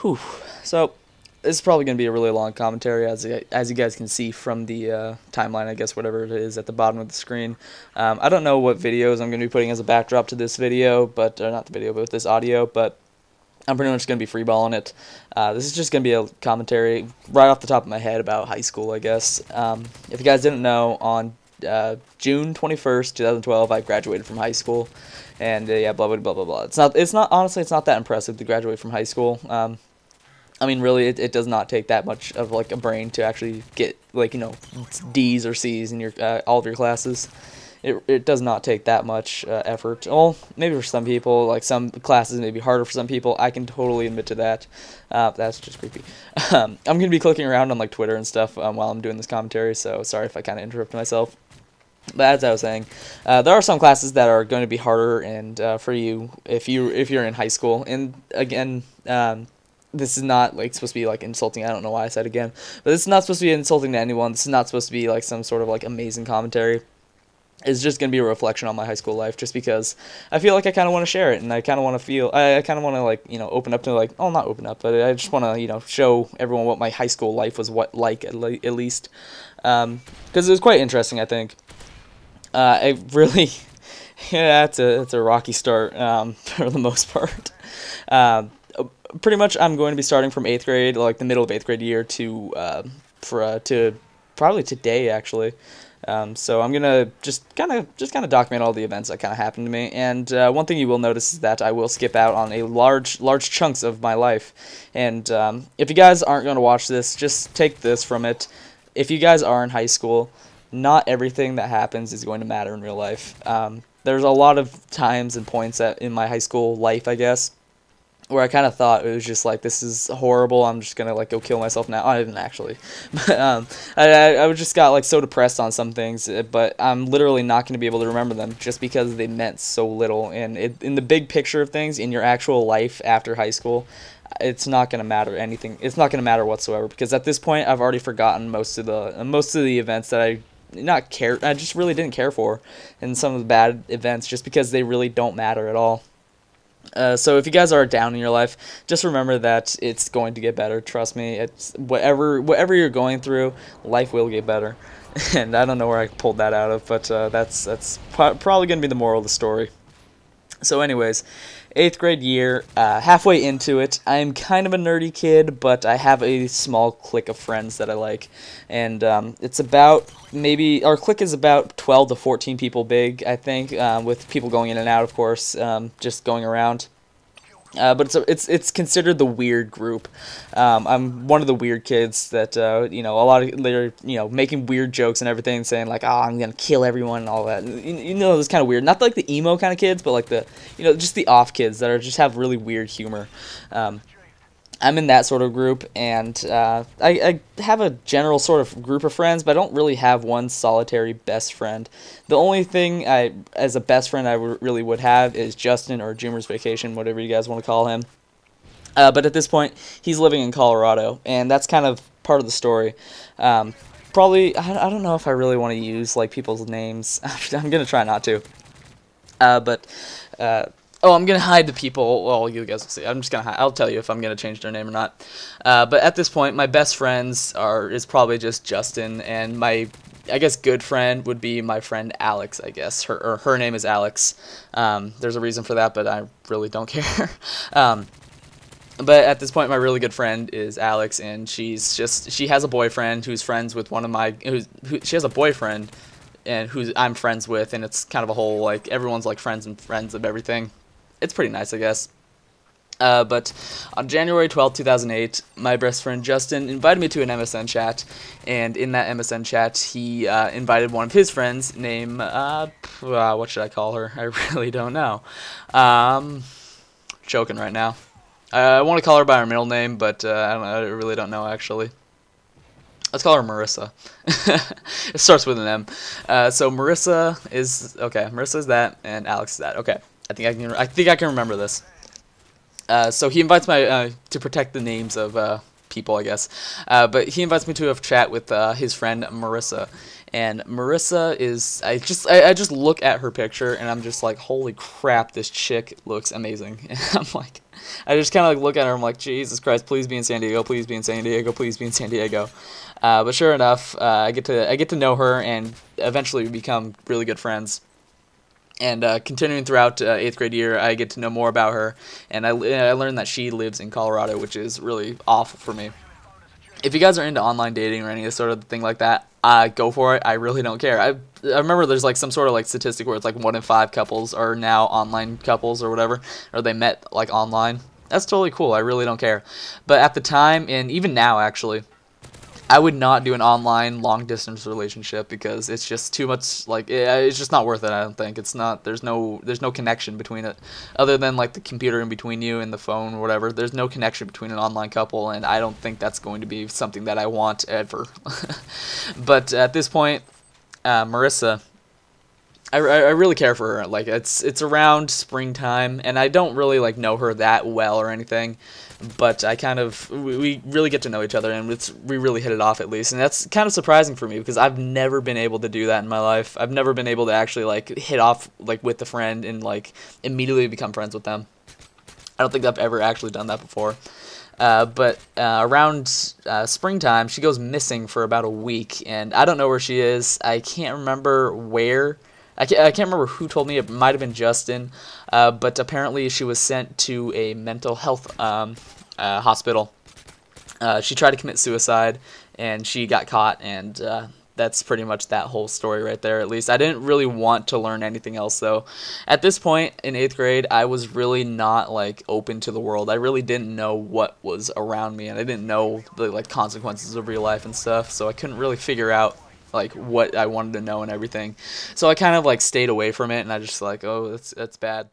Whew. So this is probably going to be a really long commentary, as you guys can see from the timeline, I guess, whatever it is at the bottom of the screen. I don't know what videos I'm going to be putting as a backdrop to this video, but not the video, but this audio. But I'm pretty much going to be freeballing it. This is just going to be a commentary right off the top of my head about high school, I guess. If you guys didn't know, on June 21st, 2012, I graduated from high school, and yeah, blah blah blah blah blah. Honestly, it's not that impressive to graduate from high school. I mean, really, it does not take that much of like a brain to actually get like D's or C's in your all of your classes. It does not take that much effort. Well, maybe for some people, like some classes may be harder for some people. I can totally admit to that. That's just creepy. I'm gonna be clicking around on like Twitter and stuff while I'm doing this commentary, so sorry if I kind of interrupt myself. But as I was saying, there are some classes that are going to be harder, and for you if you're in high school. And again, this is not like supposed to be like insulting. I don't know why I said again, but this is not supposed to be insulting to anyone. This is not supposed to be like some sort of like amazing commentary. It's just going to be a reflection on my high school life, just because I feel like I kind of want to share it, and I kind of want to feel, I kind of want to like, open up to like, oh, not open up, but I just want to, show everyone what my high school life was like at least, because it was quite interesting, I think. I really, yeah, it's a rocky start, for the most part. Pretty much I'm going to be starting from 8th grade, like the middle of 8th grade year to probably today, actually. So I'm gonna just kind of document all the events that kind of happened to me, and one thing you will notice is that I will skip out on a large chunks of my life. And if you guys aren't going to watch this, just take this from it. If you guys are in high school, not everything that happens is going to matter in real life. There's a lot of times and points in my high school life, I guess, where I kind of thought it was just like, this is horrible, I'm just gonna like go kill myself now. I didn't actually, but I just got like so depressed on some things, but I'm literally not gonna be able to remember them just because they meant so little. And in the big picture of things, in your actual life after high school, it's not gonna matter anything. It's not gonna matter whatsoever, because at this point I've already forgotten most of the events that I just really didn't care for, and some of the bad events, just because they really don't matter at all. So if you guys are down in your life, just remember that it's going to get better. Trust me. It's whatever you're going through, life will get better. And I don't know where I pulled that out of, but that's probably going to be the moral of the story. So anyways, 8th grade year, halfway into it. I'm kind of a nerdy kid, but I have a small clique of friends that I like. And it's about, maybe, our clique is about 12 to 14 people big, I think, with people going in and out, of course, just going around. But it's considered the weird group. I'm one of the weird kids that a lot of they're making weird jokes and everything, saying like, "Oh, I'm gonna kill everyone" and all that. It's kind of weird. Not like the emo kind of kids, but like the just the off kids that just have really weird humor. I'm in that sort of group, and I have a general sort of group of friends, but I don't really have one solitary best friend. The only thing as a best friend I really would have is Justin, or Joomer's Vacation, whatever you guys want to call him. But at this point, he's living in Colorado, and that's kind of part of the story. Probably, I don't know if I really want to use like people's names. I'm gonna try not to. Oh, I'm going to hide the people. Well, you guys will see. I'm just going to hide. I'll tell you if I'm going to change their name or not. But at this point, my best friends is probably just Justin, and my, I guess, good friend would be my friend Alex, I guess. Her name is Alex. There's a reason for that, but I really don't care. But at this point, my really good friend is Alex, and she has a boyfriend who's friends with one of my, she has a boyfriend and who I'm friends with, and it's kind of a whole, like, everyone's like friends of everything. It's pretty nice, I guess. But on January 12th, 2008, my best friend Justin invited me to an MSN chat, and in that MSN chat, he invited one of his friends named, what should I call her? I really don't know. Joking right now. I want to call her by her middle name, but I really don't know, actually. Let's call her Marissa. It starts with an M. So Marissa is that, and Alex is that. Okay. I think I can remember this. So he invites me to protect the names of people, I guess. But he invites me to a chat with his friend Marissa, And Marissa is I just look at her picture and I'm just like, holy crap, this chick looks amazing. And I'm like, I just kind of like look at her. I'm like, Jesus Christ, please be in San Diego, please be in San Diego, please be in San Diego. But sure enough, I get to know her, and eventually we become really good friends. And continuing throughout 8th grade year, I get to know more about her, and I learned that she lives in Colorado, which is really awful for me. If you guys are into online dating or any sort of thing like that, go for it. I really don't care. I remember there's like some sort of like statistic where it's like 1 in 5 couples are now online couples or whatever, or they met like online. That's totally cool. I really don't care. But at the time, and even now actually, I would not do an online long distance relationship because it's just too much. Like, it's just not worth it. I don't think it's not. There's no connection between it, other than like the computer in between you and the phone or whatever. There's no connection between an online couple, and I don't think that's going to be something that I want ever. But at this point, Marissa, I really care for her. Like, it's around springtime, and I don't really like know her that well or anything, but I kind of we really get to know each other, and we really hit it off at least, and that's kind of surprising for me because I've never been able to do that in my life. I've never been able to actually like hit off like with a friend and like immediately become friends with them. I don't think I've ever actually done that before. But around springtime, she goes missing for about a week, and I don't know where she is. I can't remember where. I can't remember who told me. It might have been Justin. But apparently she was sent to a mental health hospital. She tried to commit suicide, and she got caught, and that's pretty much that whole story right there, at least. I didn't really want to learn anything else, though. At this point in 8th grade, I was really not, like, open to the world. I really didn't know what was around me, and I didn't know the, like, consequences of real life and stuff, so I couldn't really figure out like what I wanted to know and everything. So I kind of like stayed away from it, and I just like, oh, that's bad.